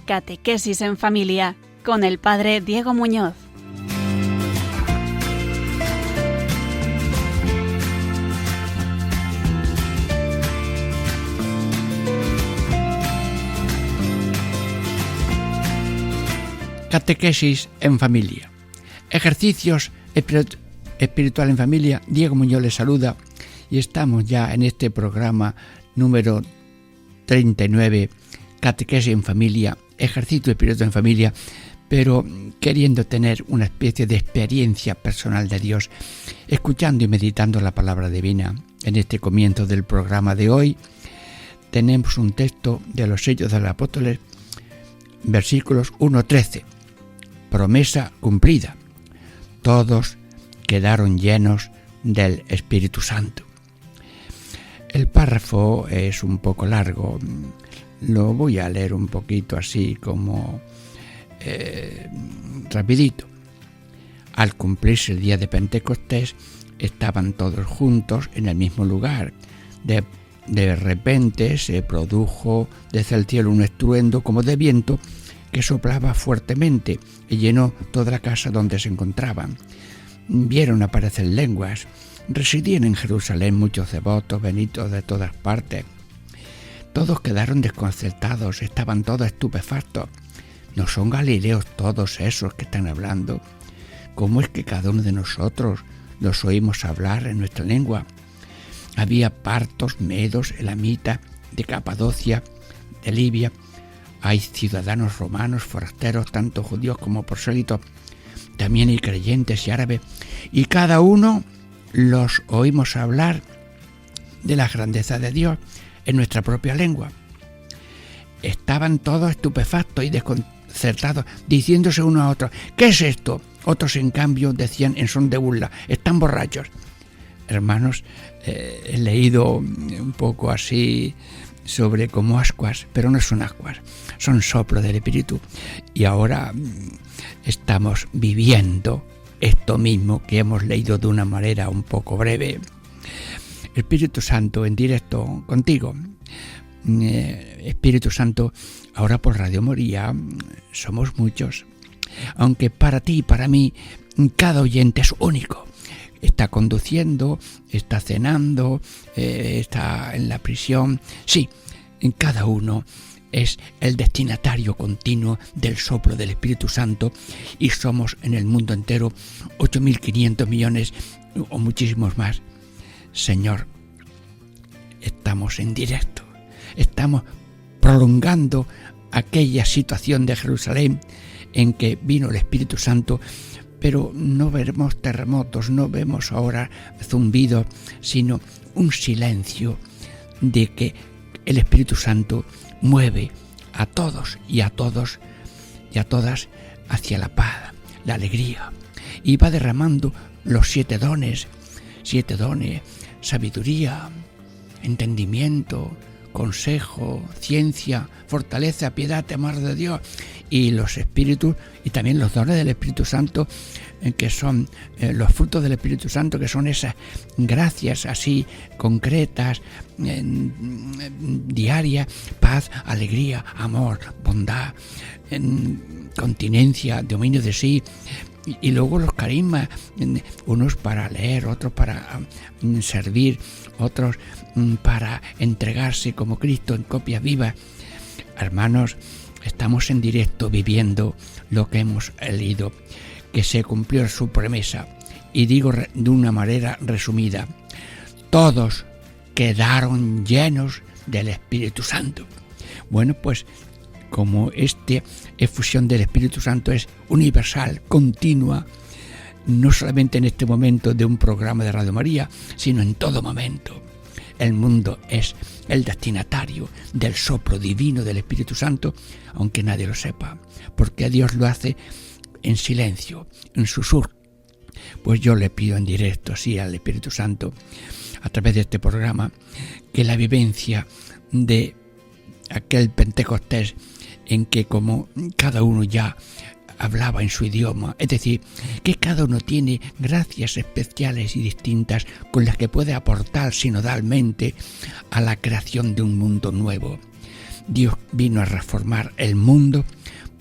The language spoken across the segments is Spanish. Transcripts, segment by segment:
Catequesis en Familia con el Padre Diego Muñoz. Catequesis en Familia. Ejercicios espiritual en familia. Diego Muñoz les saluda y estamos ya en este programa número 39, Catequesis en Familia, ejercicio espiritual en familia, pero queriendo tener una especie de experiencia personal de Dios, escuchando y meditando la palabra divina. En este comienzo del programa de hoy tenemos un texto de los Hechos de los Apóstoles, versículos 1-13. Promesa cumplida. Todos quedaron llenos del Espíritu Santo. El párrafo es un poco largo. Lo voy a leer un poquito así como rapidito. Al cumplirse el día de Pentecostés, estaban todos juntos en el mismo lugar. De repente se produjo desde el cielo un estruendo como de viento que soplaba fuertemente y llenó toda la casa donde se encontraban. Vieron aparecer lenguas. Residían en Jerusalén muchos devotos venidos de todas partes. Todos quedaron desconcertados, estaban todos estupefactos. ¿No son galileos todos esos que están hablando? ¿Cómo es que cada uno de nosotros los oímos hablar en nuestra lengua? Había partos, medos, elamitas, de Capadocia, de Libia. Hay ciudadanos romanos, forasteros, tanto judíos como prosélitos. También hay creyentes y árabes. Y cada uno los oímos hablar de la grandeza de Dios en nuestra propia lengua. Estaban todos estupefactos y desconcertados, diciéndose uno a otro: ¿qué es esto? Otros, en cambio, decían en son de burla: están borrachos. Hermanos, he leído un poco así sobre como ascuas, pero no son ascuas, son soplo del Espíritu. Y ahora estamos viviendo esto mismo que hemos leído de una manera un poco breve. Espíritu Santo en directo contigo. Espíritu Santo, ahora por Radio María somos muchos, aunque para ti y para mí cada oyente es único. Está conduciendo, está cenando, está en la prisión. Sí, en cada uno es el destinatario continuo del soplo del Espíritu Santo, y somos en el mundo entero 8.500 millones o muchísimos más. Señor, estamos en directo, estamos prolongando aquella situación de Jerusalén en que vino el Espíritu Santo, pero no vemos terremotos, no vemos ahora zumbidos, sino un silencio de que el Espíritu Santo mueve a todos y a todas hacia la paz, la alegría, y va derramando los 7 dones, sabiduría, entendimiento, consejo, ciencia, fortaleza, piedad, temor de Dios, y los espíritus y también los dones del Espíritu Santo, que son los frutos del Espíritu Santo, que son esas gracias así concretas, diarias: paz, alegría, amor, bondad, continencia, dominio de sí. Y luego los carismas, unos para leer, otros para servir, otros para entregarse como Cristo en copia viva. Hermanos, estamos en directo viviendo lo que hemos leído, que se cumplió su promesa. Y digo de una manera resumida: todos quedaron llenos del Espíritu Santo. Bueno, pues como esta efusión del Espíritu Santo es universal, continua, no solamente en este momento de un programa de Radio María, sino en todo momento. El mundo es el destinatario del soplo divino del Espíritu Santo, aunque nadie lo sepa, porque Dios lo hace en silencio, en susurro. Pues yo le pido en directo, sí, al Espíritu Santo, a través de este programa, que la vivencia de aquel Pentecostés, en que como cada uno ya hablaba en su idioma, es decir, que cada uno tiene gracias especiales y distintas con las que puede aportar sinodalmente a la creación de un mundo nuevo. Dios vino a reformar el mundo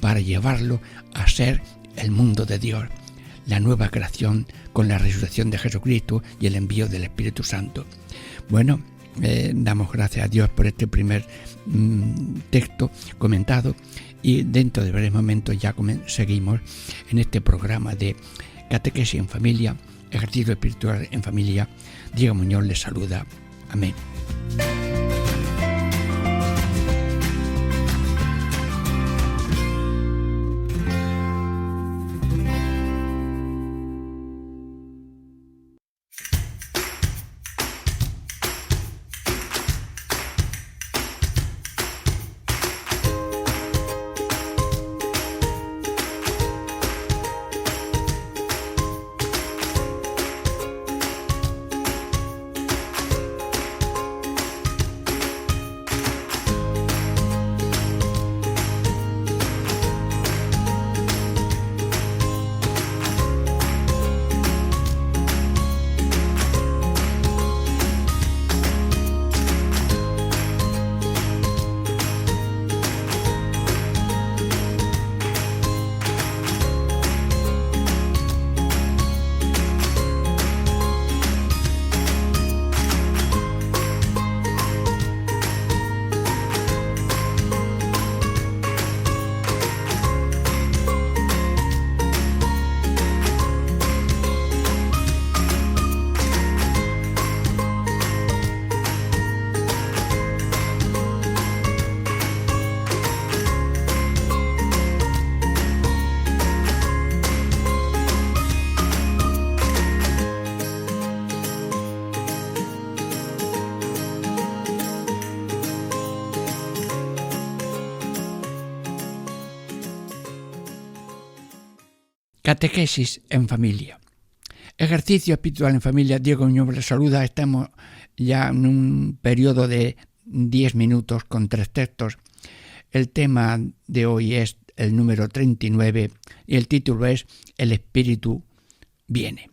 para llevarlo a ser el mundo de Dios, la nueva creación con la resurrección de Jesucristo y el envío del Espíritu Santo. Bueno, damos gracias a Dios por este primer texto comentado, y dentro de breves momentos ya seguimos en este programa de Catequesis en Familia, Ejercicio Espiritual en Familia. Diego Muñoz les saluda. Amén. Catequesis en Familia. Ejercicio espiritual en familia. Diego Muñoz les saluda. Estamos ya en un periodo de 10 minutos con 3 textos. El tema de hoy es el número 39 y el título es El Espíritu viene.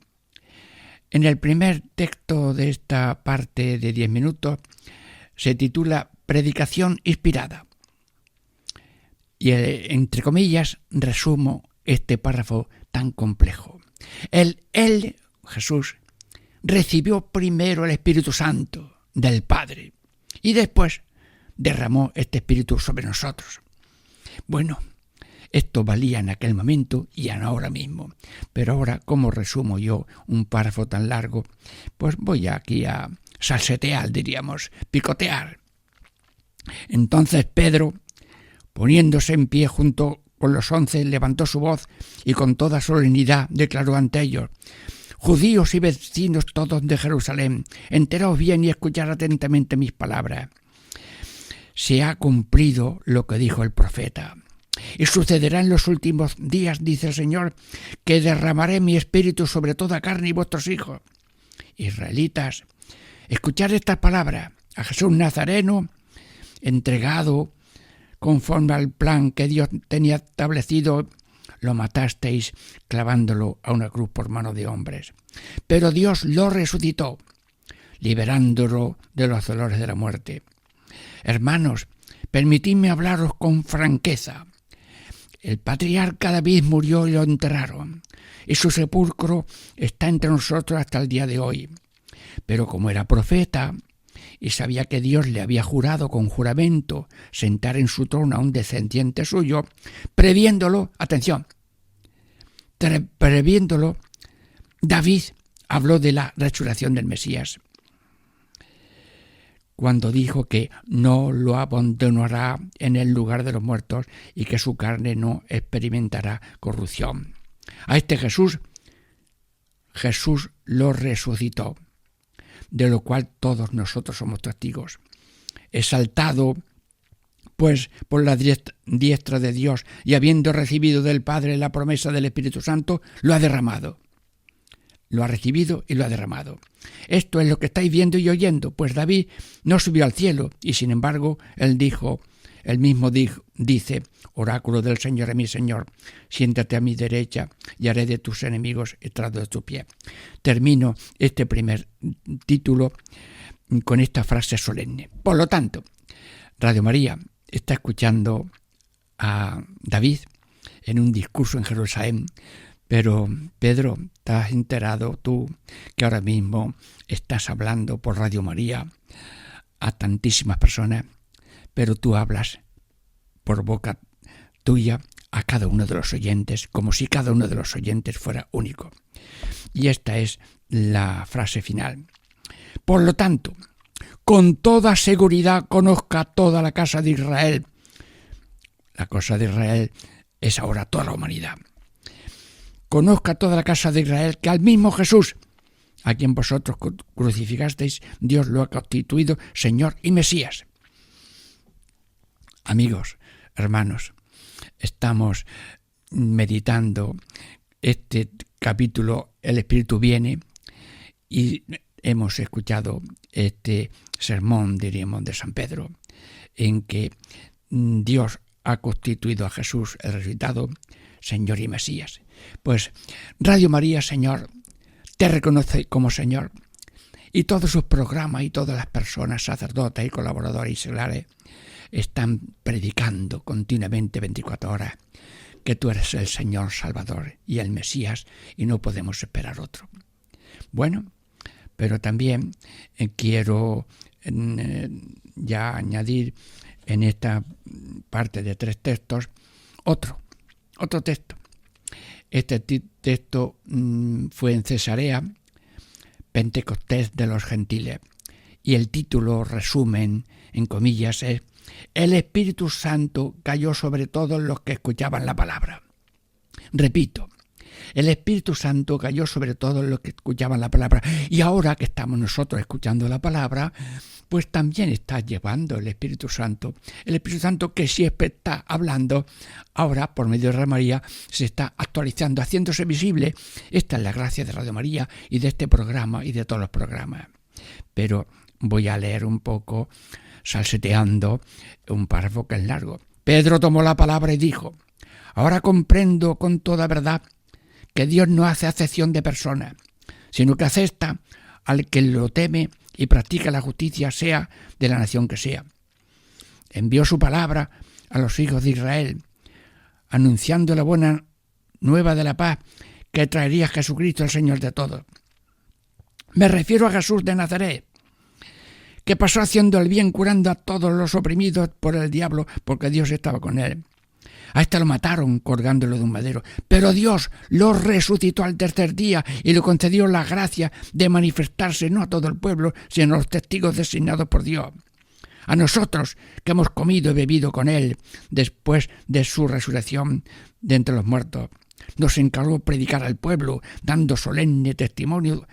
En el primer texto de esta parte de 10 minutos se titula Predicación inspirada. Y entre comillas resumo este párrafo tan complejo. Él, Jesús, recibió primero el Espíritu Santo del Padre y después derramó este Espíritu sobre nosotros. Bueno, esto valía en aquel momento y ahora mismo. Pero ahora, ¿cómo resumo yo un párrafo tan largo? Pues voy aquí a salsetear, diríamos, picotear. Entonces Pedro, poniéndose en pie junto con los 11, levantó su voz y con toda solemnidad declaró ante ellos: Judíos y vecinos todos de Jerusalén, enteraos bien y escuchad atentamente mis palabras. Se ha cumplido lo que dijo el profeta. Y sucederá en los últimos días, dice el Señor, que derramaré mi espíritu sobre toda carne y vuestros hijos. Israelitas, escuchad estas palabras. A Jesús Nazareno, entregado conforme al plan que Dios tenía establecido, lo matasteis clavándolo a una cruz por mano de hombres. Pero Dios lo resucitó, liberándolo de los dolores de la muerte. Hermanos, permitidme hablaros con franqueza. El patriarca David murió y lo enterraron, y su sepulcro está entre nosotros hasta el día de hoy. Pero como era profeta y sabía que Dios le había jurado con juramento sentar en su trono a un descendiente suyo, previéndolo, atención, previéndolo, David habló de la resurrección del Mesías, cuando dijo que no lo abandonará en el lugar de los muertos y que su carne no experimentará corrupción. A este Jesús lo resucitó, de lo cual todos nosotros somos testigos. Exaltado, pues, por la diestra de Dios y habiendo recibido del Padre la promesa del Espíritu Santo, lo ha derramado. Lo ha recibido y lo ha derramado. Esto es lo que estáis viendo y oyendo, pues David no subió al cielo y sin embargo él mismo dice, oráculo del Señor a mi Señor, siéntate a mi derecha y haré de tus enemigos estrado de tu pie. Termino este primer título con esta frase solemne. Por lo tanto, Radio María, está escuchando a David en un discurso en Jerusalén. Pero, Pedro, ¿te has enterado tú que ahora mismo estás hablando por Radio María a tantísimas personas, pero tú hablas por boca tuya a cada uno de los oyentes, como si cada uno de los oyentes fuera único? Y esta es la frase final. Por lo tanto, con toda seguridad conozca toda la casa de Israel. La casa de Israel es ahora toda la humanidad. Conozca toda la casa de Israel que al mismo Jesús, a quien vosotros crucificasteis, Dios lo ha constituido Señor y Mesías. Amigos, hermanos, estamos meditando este capítulo, el Espíritu viene, y hemos escuchado este sermón, diríamos, de San Pedro, en que Dios ha constituido a Jesús el resucitado Señor y Mesías. Pues Radio María, Señor, te reconoce como Señor, y todos sus programas y todas las personas, sacerdotes y colaboradores y seglares, están predicando continuamente 24 horas que tú eres el Señor Salvador y el Mesías, y no podemos esperar otro. Bueno, pero también quiero ya añadir en esta parte de 3 textos otro texto. Este texto fue en Cesarea, Pentecostés de los gentiles, y el título, resumen, en comillas, es: el Espíritu Santo cayó sobre todos los que escuchaban la palabra. Repito, el Espíritu Santo cayó sobre todos los que escuchaban la palabra. Y ahora que estamos nosotros escuchando la palabra, pues también está llevando el Espíritu Santo. El Espíritu Santo, que siempre está hablando, ahora por medio de Radio María se está actualizando, haciéndose visible. Esta es la gracia de Radio María y de este programa y de todos los programas. Pero voy a leer un poco, salseteando, un párrafo que es largo. Pedro tomó la palabra y dijo: ahora comprendo con toda verdad que Dios no hace acepción de personas, sino que acepta al que lo teme y practica la justicia, sea de la nación que sea. Envió su palabra a los hijos de Israel, anunciando la buena nueva de la paz que traería Jesucristo, el Señor de todos. Me refiero a Jesús de Nazaret, que pasó haciendo el bien, curando a todos los oprimidos por el diablo, porque Dios estaba con él. A este lo mataron colgándolo de un madero, pero Dios lo resucitó al tercer día y le concedió la gracia de manifestarse no a todo el pueblo, sino a los testigos designados por Dios. A nosotros, que hemos comido y bebido con él después de su resurrección de entre los muertos, nos encargó predicar al pueblo, dando solemne testimonio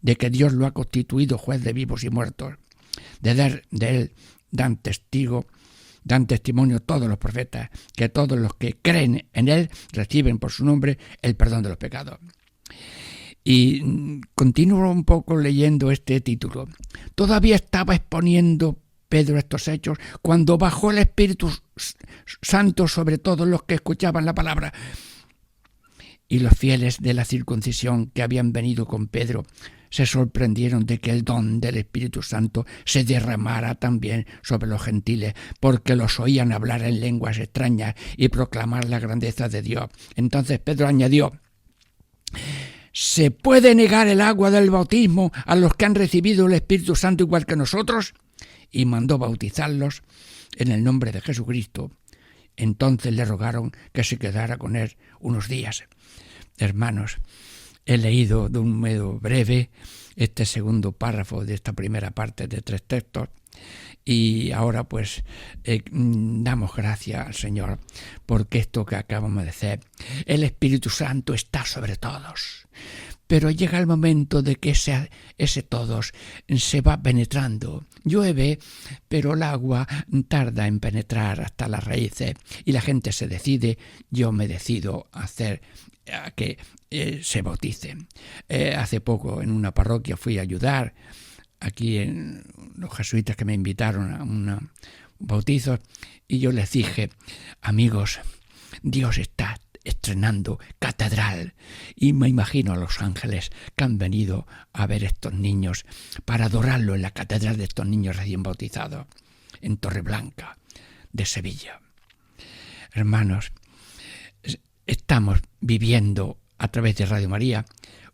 de que Dios lo ha constituido juez de vivos y muertos. De él dan testimonio todos los profetas, que todos los que creen en él reciben por su nombre el perdón de los pecados. Y continúo un poco leyendo este título. Todavía estaba exponiendo Pedro estos hechos cuando bajó el Espíritu Santo sobre todos los que escuchaban la palabra. Y los fieles de la circuncisión que habían venido con Pedro se sorprendieron de que el don del Espíritu Santo se derramara también sobre los gentiles, porque los oían hablar en lenguas extrañas y proclamar la grandeza de Dios. Entonces Pedro añadió: ¿se puede negar el agua del bautismo a los que han recibido el Espíritu Santo igual que nosotros? Y mandó bautizarlos en el nombre de Jesucristo. Entonces le rogaron que se quedara con él unos días. Hermanos, he leído de un modo breve este segundo párrafo de esta primera parte de 3 textos, y ahora pues damos gracias al Señor porque esto que acabamos de hacer, el Espíritu Santo está sobre todos, pero llega el momento de que ese todos se va penetrando. Llueve, pero el agua tarda en penetrar hasta las raíces y la gente se decide. Yo me decido a que se bauticen. Hace poco en una parroquia fui a ayudar, aquí en los jesuitas que me invitaron a un bautizo, y yo les dije: amigos, Dios está estrenando catedral, y me imagino a los ángeles que han venido a ver estos niños para adorarlo en la catedral de estos niños recién bautizados en Torreblanca. de Sevilla. Hermanos, estamos viviendo a través de Radio María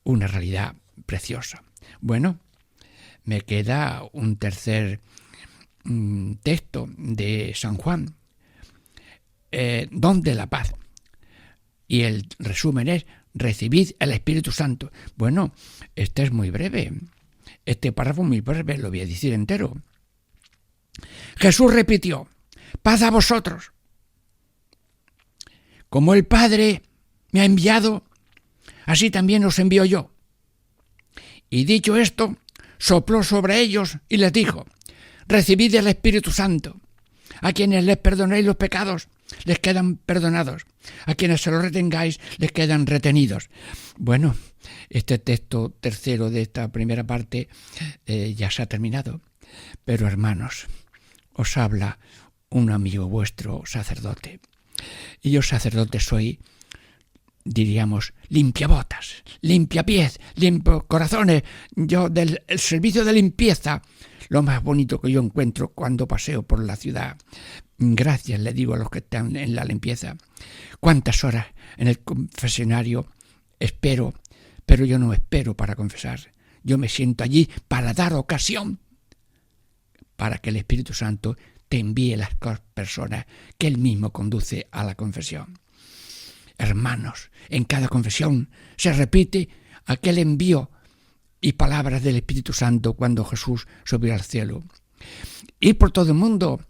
una realidad preciosa. Bueno, me queda un tercer texto de San Juan, don de la paz. Y el resumen es: recibid el Espíritu Santo. Bueno, este es muy breve. Este párrafo es muy breve, lo voy a decir entero. Jesús repitió: paz a vosotros. Como el Padre me ha enviado, así también os envío yo. Y dicho esto, sopló sobre ellos y les dijo: recibid el Espíritu Santo. A quienes les perdonéis los pecados, les quedan perdonados. A quienes se los retengáis, les quedan retenidos. Bueno, este texto tercero de esta primera parte ya se ha terminado. Pero hermanos, os habla un amigo vuestro, sacerdote. Y yo, sacerdote, soy, diríamos, limpiabotas, limpiapiés, limpio corazones. Yo, del servicio de limpieza, lo más bonito que yo encuentro cuando paseo por la ciudad. Gracias le digo a los que están en la limpieza. Cuántas horas en el confesionario espero, pero yo no espero para confesar. Yo me siento allí para dar ocasión para que el Espíritu Santo te envíe las personas que Él mismo conduce a la confesión. Hermanos, en cada confesión se repite aquel envío y palabras del Espíritu Santo cuando Jesús subió al cielo. Ir por todo el mundo,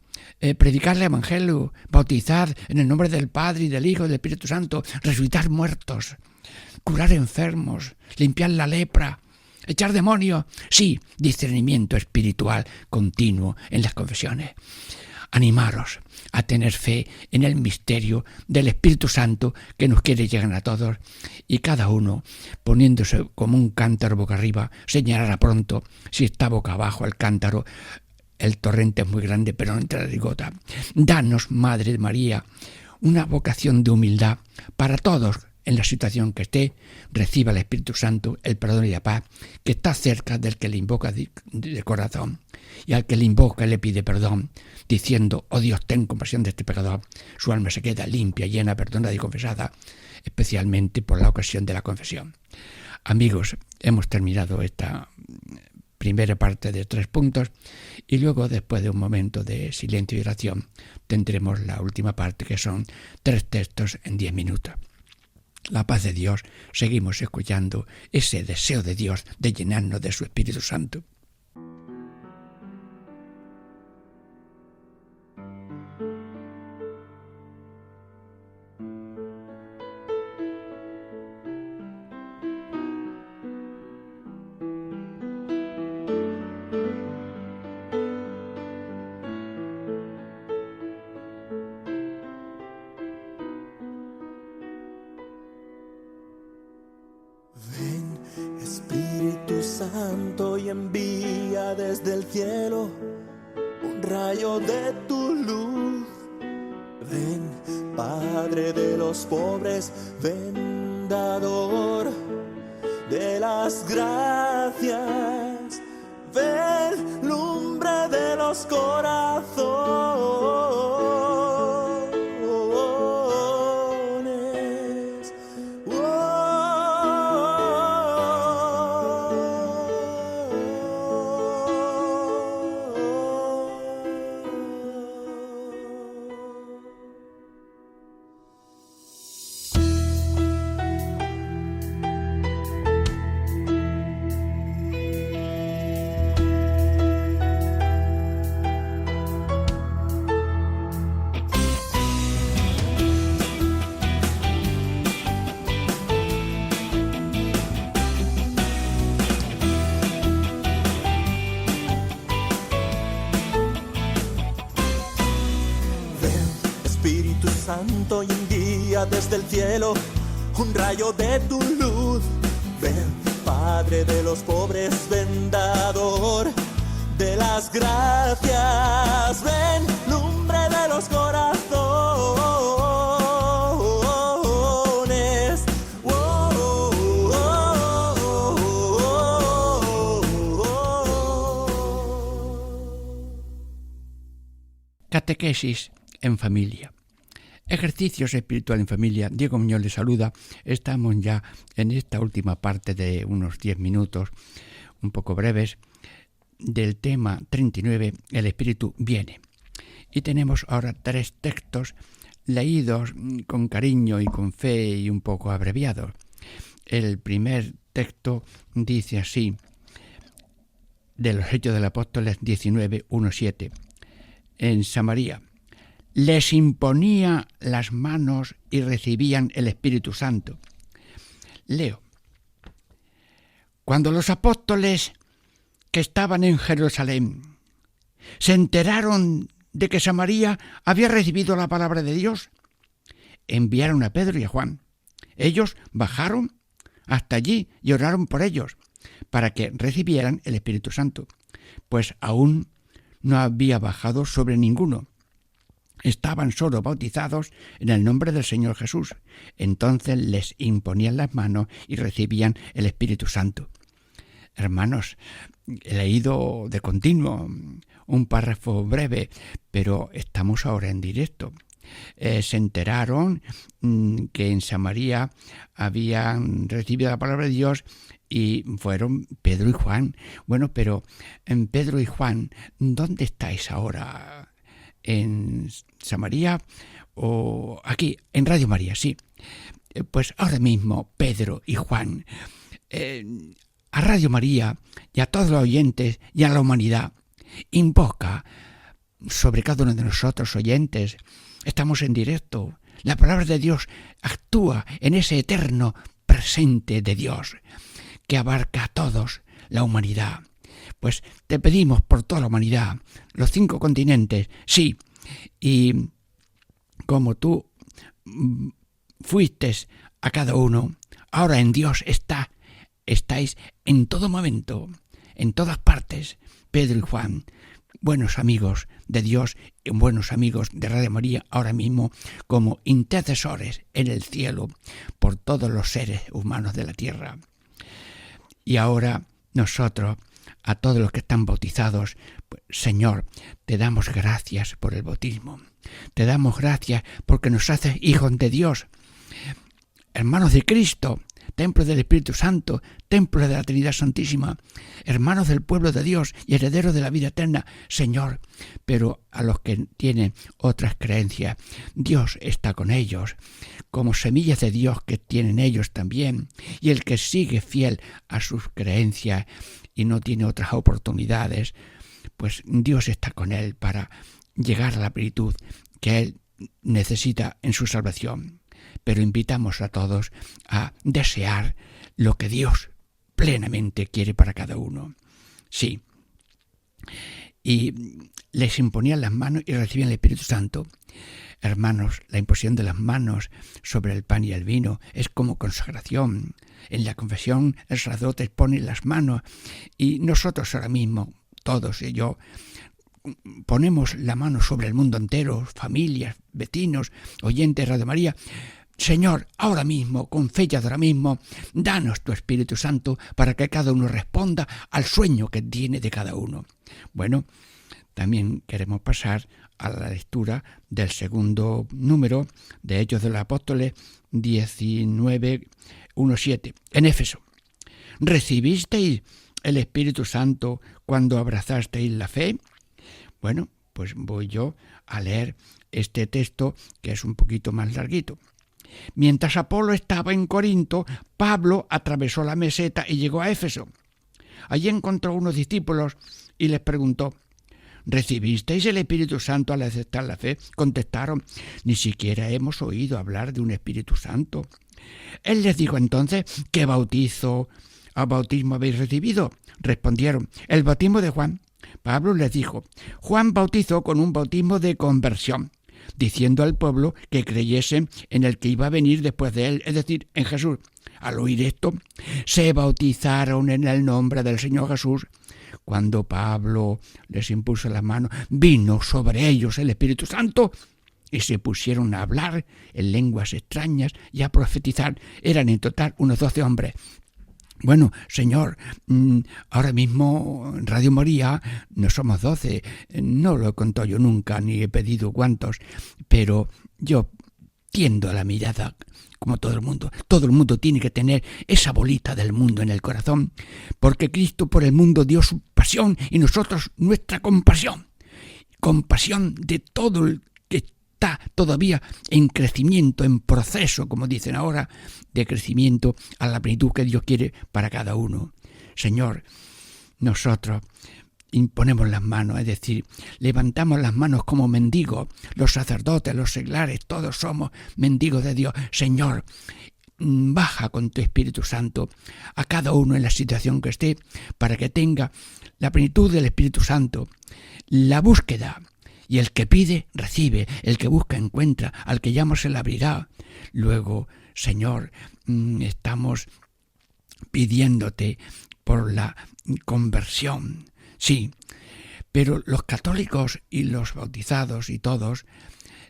predicar el Evangelio, bautizar en el nombre del Padre y del Hijo y del Espíritu Santo, resucitar muertos, curar enfermos, limpiar la lepra, echar demonios. Sí, discernimiento espiritual continuo en las confesiones. Animaros a tener fe en el misterio del Espíritu Santo que nos quiere llegar a todos, y cada uno, poniéndose como un cántaro boca arriba, señalará pronto si está boca abajo el cántaro. El torrente es muy grande, pero no entra la gota. Danos, Madre María, una vocación de humildad para todos. En la situación que esté, reciba el Espíritu Santo, el perdón y la paz, que está cerca del que le invoca de corazón. Y al que le invoca le pide perdón, diciendo: oh Dios, ten compasión de este pecador. Su alma se queda limpia, llena, perdonada y confesada, especialmente por la ocasión de la confesión. Amigos, hemos terminado esta primera parte de 3 puntos, y luego, después de un momento de silencio y oración, tendremos la última parte, que son 3 textos en 10 minutos. La paz de Dios, seguimos escuchando ese deseo de Dios de llenarnos de su Espíritu Santo. Santo, y envía desde el cielo un rayo de tu luz. Ven, Padre de los pobres, ven, dador de las gracias, ven, lumbre de los corazones. Santo, y envía desde el cielo un rayo de tu luz. Ven, Padre de los pobres, ven, dador de las gracias, ven, lumbre de los corazones. Catequesis en familia. Ejercicios espirituales en familia. Diego Muñoz les saluda. Estamos ya en esta última parte de unos 10 minutos, un poco breves, del tema 39, el Espíritu viene. Y tenemos ahora 3 textos leídos con cariño y con fe y un poco abreviados. El primer texto dice así, de los Hechos de los Apóstoles 19, 1-7. En Samaria les imponía las manos y recibían el Espíritu Santo. Leo. Cuando los apóstoles que estaban en Jerusalén se enteraron de que Samaria había recibido la palabra de Dios, enviaron a Pedro y a Juan. Ellos bajaron hasta allí y oraron por ellos para que recibieran el Espíritu Santo, pues aún no había bajado sobre ninguno. Estaban solo bautizados en el nombre del Señor Jesús. Entonces les imponían las manos y recibían el Espíritu Santo. Hermanos, he leído de continuo un párrafo breve, pero estamos ahora en directo. Se enteraron que en Samaria habían recibido la palabra de Dios y fueron Pedro y Juan. Bueno, pero en Pedro y Juan, ¿dónde estáis ahora? ¿En Samaria o aquí, en Radio María? Sí. Pues ahora mismo Pedro y Juan, a Radio María y a todos los oyentes y a la humanidad, invoca sobre cada uno de nosotros oyentes. Estamos en directo. La palabra de Dios actúa en ese eterno presente de Dios que abarca a todos, la humanidad. Pues te pedimos por toda la humanidad, los 5 continentes, sí, y como tú fuiste a cada uno, ahora en Dios estáis en todo momento, en todas partes, Pedro y Juan, buenos amigos de Dios y buenos amigos de Radio María ahora mismo como intercesores en el cielo por todos los seres humanos de la tierra. Y ahora nosotros, a todos los que están bautizados, pues, Señor, te damos gracias por el bautismo. Te damos gracias porque nos haces hijos de Dios, hermanos de Cristo, templo del Espíritu Santo, templo de la Trinidad Santísima, hermanos del pueblo de Dios y herederos de la vida eterna, Señor. Pero a los que tienen otras creencias, Dios está con ellos, como semillas de Dios que tienen ellos también. Y el que sigue fiel a sus creencias y no tiene otras oportunidades, pues Dios está con él para llegar a la plenitud que él necesita en su salvación. Pero invitamos a todos a desear lo que Dios plenamente quiere para cada uno. Sí. Y les imponían las manos y recibían el Espíritu Santo. Hermanos, la imposición de las manos sobre el pan y el vino es como consagración. En la confesión el sacerdote pone las manos y nosotros ahora mismo, todos y yo, ponemos la mano sobre el mundo entero, familias, vecinos, oyentes de Radio María. Señor, ahora mismo, con fe y ahora mismo, danos tu Espíritu Santo para que cada uno responda al sueño que tiene de cada uno. Bueno, también queremos pasar a la lectura del segundo número de Hechos de los Apóstoles 19, 1-7. En Éfeso, ¿recibisteis el Espíritu Santo cuando abrazasteis la fe? Bueno, pues voy yo a leer este texto que es un poquito más larguito. Mientras Apolo estaba en Corinto, Pablo atravesó la meseta y llegó a Éfeso. Allí encontró unos discípulos y les preguntó: ¿recibisteis el Espíritu Santo al aceptar la fe? Contestaron: ni siquiera hemos oído hablar de un Espíritu Santo. Él les dijo entonces: ¿qué bautismo habéis recibido? Respondieron: el bautismo de Juan. Pablo les dijo: Juan bautizó con un bautismo de conversión, diciendo al pueblo que creyesen en el que iba a venir después de él, es decir, en Jesús. Al oír esto, se bautizaron en el nombre del Señor Jesús. Cuando Pablo les impuso las manos, vino sobre ellos el Espíritu Santo y se pusieron a hablar en lenguas extrañas y a profetizar. Eran en total unos 12 hombres. Bueno, Señor, ahora mismo en Radio María no somos 12, no lo he contado yo nunca, ni he pedido cuántos, pero yo tiendo a la mirada como todo el mundo. Todo el mundo tiene que tener esa bolita del mundo en el corazón, porque Cristo por el mundo dio su pasión y nosotros nuestra compasión. Compasión de todo el que está todavía en crecimiento, en proceso, como dicen ahora, de crecimiento a la plenitud que Dios quiere para cada uno. Señor, nosotros imponemos las manos, es decir, levantamos las manos como mendigos, los sacerdotes, los seglares, todos somos mendigos de Dios. Señor, baja con tu Espíritu Santo a cada uno en la situación que esté, para que tenga la plenitud del Espíritu Santo, la búsqueda. Y el que pide, recibe. El que busca, encuentra. Al que llama, se le abrirá. Luego, Señor, estamos pidiéndote por la conversión. Sí, pero los católicos y los bautizados y todos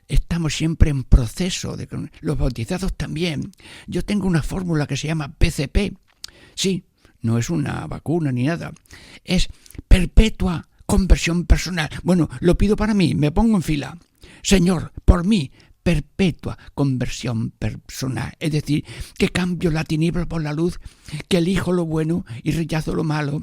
estamos siempre en proceso. Los bautizados también. Yo tengo una fórmula que se llama PCP. Sí, no es una vacuna ni nada. Es perpetua conversión personal. Bueno, lo pido para mí, me pongo en fila. Señor, por mí, perpetua conversión personal. Es decir, que cambio la tiniebla por la luz, que elijo lo bueno y rechazo lo malo,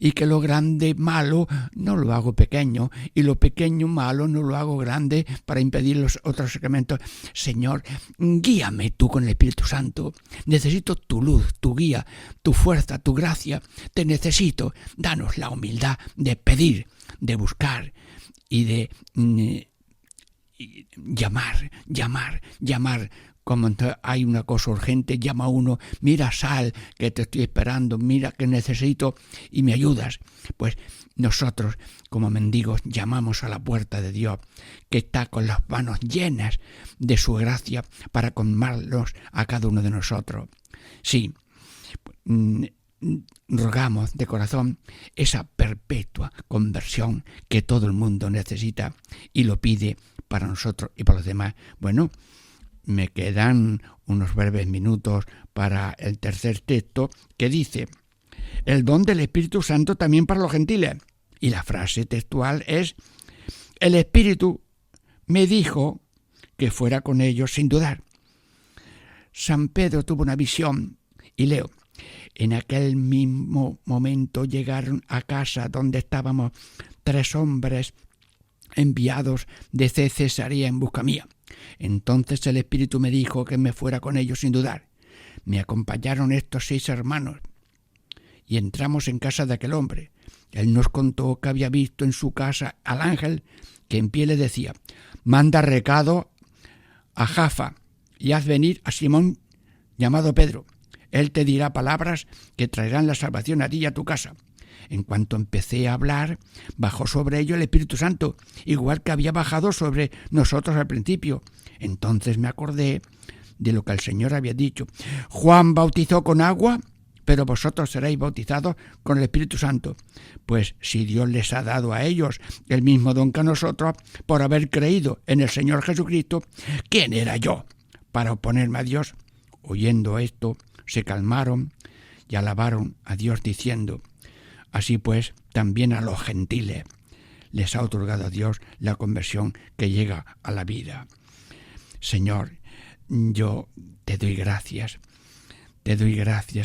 y que lo grande malo no lo hago pequeño, y lo pequeño malo no lo hago grande para impedir los otros sacramentos. Señor, guíame tú con el Espíritu Santo. Necesito tu luz, tu guía, tu fuerza, tu gracia. Te necesito. Danos la humildad de pedir, de buscar y de llamar. Como hay una cosa urgente, llama a uno, mira, sal, que te estoy esperando, mira que necesito y me ayudas. Pues nosotros, como mendigos, llamamos a la puerta de Dios, que está con las manos llenas de su gracia para colmarlos a cada uno de nosotros. Sí, rogamos de corazón esa perpetua conversión que todo el mundo necesita y lo pide para nosotros y para los demás. Bueno, me quedan unos breves minutos para el tercer texto, que dice: el don del Espíritu Santo también para los gentiles. Y la frase textual es: el Espíritu me dijo que fuera con ellos sin dudar. San Pedro tuvo una visión, y leo: en aquel mismo momento llegaron a casa donde estábamos 3 hombres enviados de Cesarea en busca mía. Entonces el Espíritu me dijo que me fuera con ellos sin dudar. Me acompañaron estos 6 hermanos y entramos en casa de aquel hombre. Él nos contó que había visto en su casa al ángel que en pie le decía: manda recado a Jafa y haz venir a Simón llamado Pedro. Él te dirá palabras que traerán la salvación a ti y a tu casa. En cuanto empecé a hablar, bajó sobre ellos el Espíritu Santo, igual que había bajado sobre nosotros al principio. Entonces me acordé de lo que el Señor había dicho: Juan bautizó con agua, pero vosotros seréis bautizados con el Espíritu Santo. Pues si Dios les ha dado a ellos el mismo don que a nosotros por haber creído en el Señor Jesucristo, ¿quién era yo para oponerme a Dios? Oyendo esto, se calmaron y alabaron a Dios diciendo: así pues, también a los gentiles les ha otorgado a Dios la conversión que llega a la vida. Señor, yo te doy gracias,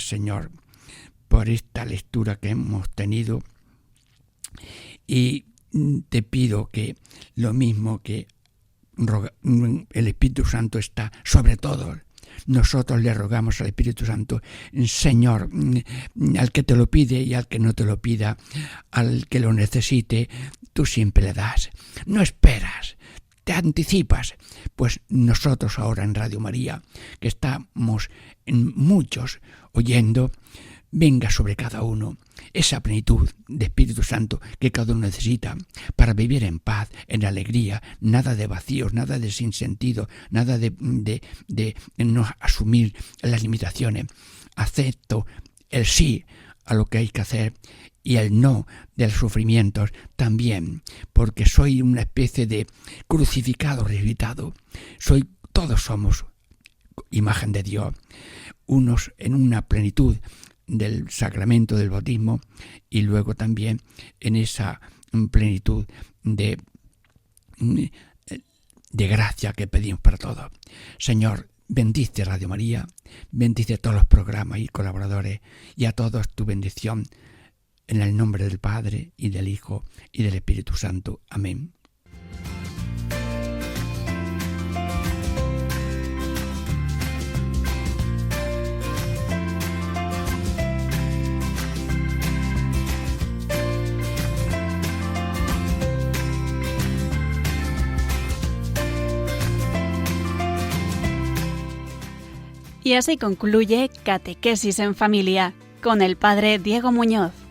Señor, por esta lectura que hemos tenido, y te pido que lo mismo que el Espíritu Santo está sobre todos, nosotros le rogamos al Espíritu Santo: Señor, al que te lo pide y al que no te lo pida, al que lo necesite, tú siempre le das. No esperas, te anticipas. Pues nosotros ahora en Radio María, que estamos en muchos oyendo, venga sobre cada uno esa plenitud de Espíritu Santo que cada uno necesita para vivir en paz, en alegría, nada de vacíos, nada de sinsentido, nada de no asumir las limitaciones. Acepto el sí a lo que hay que hacer y el no de los sufrimientos también, porque soy una especie de crucificado, resucitado. Todos somos imagen de Dios, unos en una plenitud del sacramento del bautismo y luego también en esa plenitud de gracia que pedimos para todos. Señor, bendice Radio María, bendice a todos los programas y colaboradores y a todos tu bendición en el nombre del Padre y del Hijo y del Espíritu Santo. Amén. Y así concluye Catequesis en Familia con el Padre Diego Muñoz.